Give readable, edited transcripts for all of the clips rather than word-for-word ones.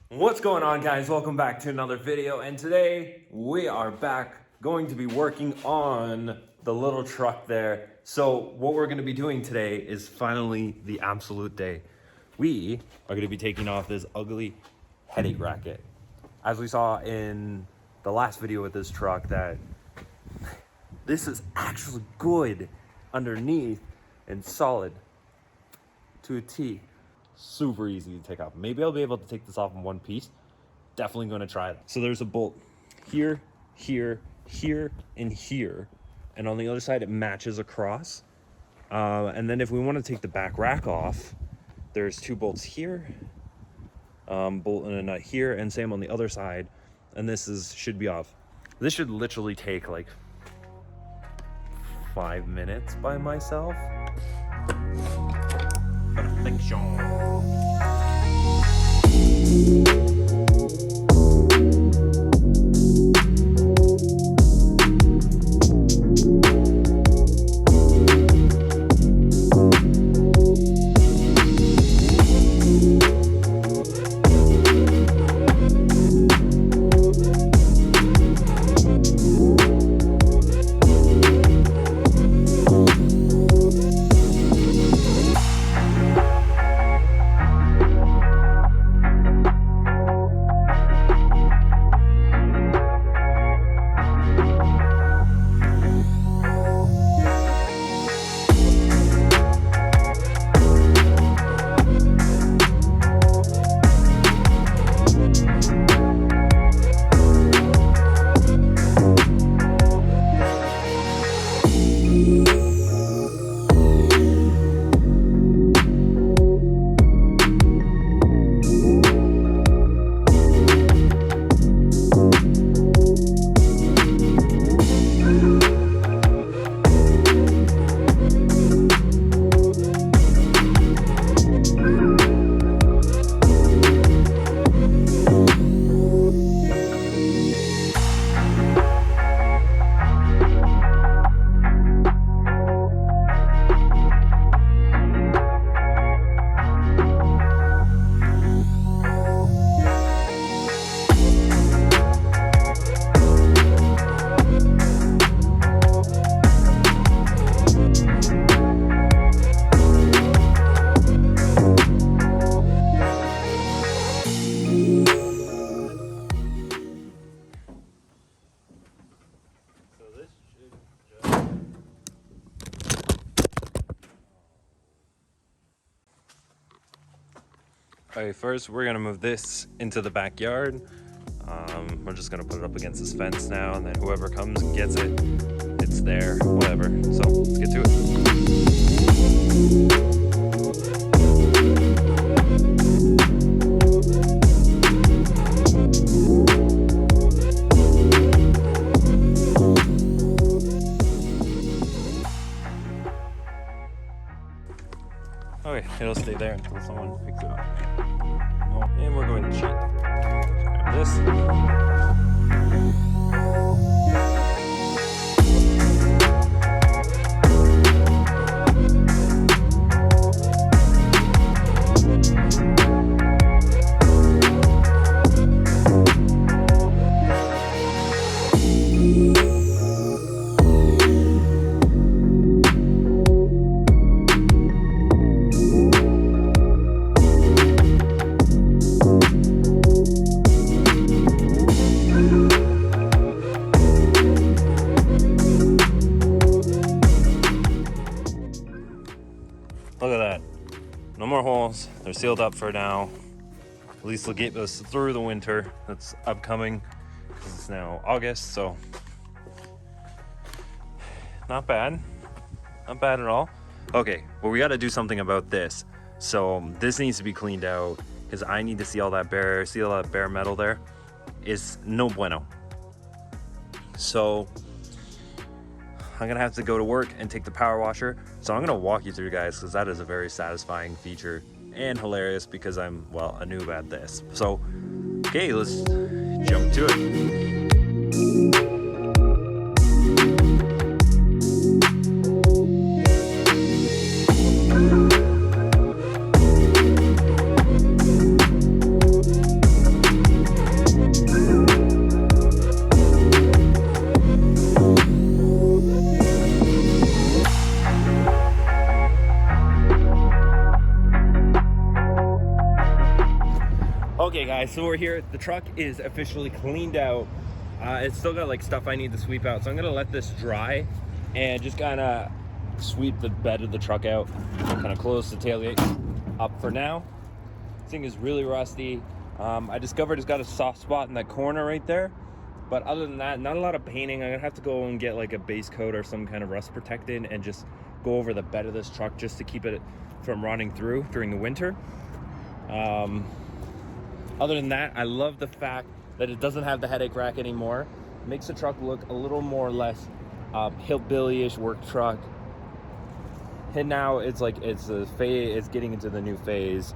What's going on, guys? Welcome back to another video, and today we are back going to be working on the little truck there. So what we're going to be doing today is finally the absolute day. We are going to be taking off this ugly headache racket. As we saw in the last video with this truck, that this is actually good underneath and solid to a T. Super easy to take off. Maybe I'll be able to take this off in one piece. Definitely going to try it. So there's a bolt here, here, here, and here. And on the other side, it matches across. And then if we want to take the back rack off, there's two bolts here, bolt and a nut here, and same on the other side. And this should be off. This should literally take like 5 minutes by myself. Perfection. Okay, first we're gonna move this into the backyard. We're just gonna put it up against this fence now, and then whoever comes and gets it, it's there, whatever. So let's get to it. Okay, it'll stay there until someone picks it up. And we're going to cheat. Grab this. Look at that. No more holes. They're sealed up for now. At least they'll get us through the winter that's upcoming, because it's now August, so not bad. Not bad at all. Okay, but we got to do something about this. So this needs to be cleaned out, because I need to see all that bare metal there. It's no bueno. So I'm gonna have to go to work and take the power washer. So I'm gonna walk you through, guys, because that is a very satisfying feature and hilarious, because I'm, well, a noob at this. So, okay, let's jump to it. Okay guys, so we're here. The truck is officially cleaned out. It's still got like stuff I need to sweep out, so I'm gonna let this dry and just kind of sweep the bed of the truck out, kind of close the tailgate up for now. This thing is really rusty. I discovered it's got a soft spot in that corner right there, but other than that, not a lot of painting. I'm gonna have to go and get like a base coat or some kind of rust protectant and just go over the bed of this truck just to keep it from rotting through during the winter. Other than that, I love the fact that it doesn't have the headache rack anymore. It makes the truck look a little more or less hillbilly-ish work truck. And now it's like it's getting into the new phase.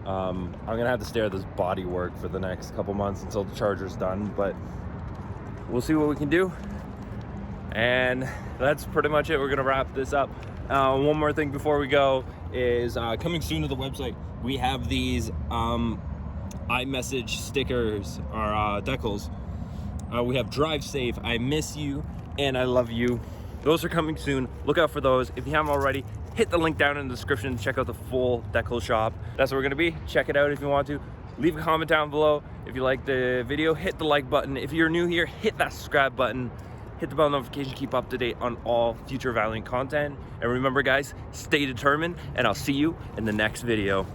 I'm gonna have to stare at this body work for the next couple months until the Charger's done, but we'll see what we can do. And that's pretty much it. We're gonna wrap this up. One more thing before we go is coming soon to the website. We have these iMessage stickers or decals. We have drive safe, I miss you, and I love you. Those are coming soon. Look out for those. If you haven't already, hit the link down in the description to check out the full decal shop. That's where we're gonna be. Check it out if you want to. Leave a comment down below. If you like the video, hit the like button. If you're new here, hit that subscribe button. Hit the bell notification, keep up to date on all future Valiant content. And remember guys, stay determined, and I'll see you in the next video.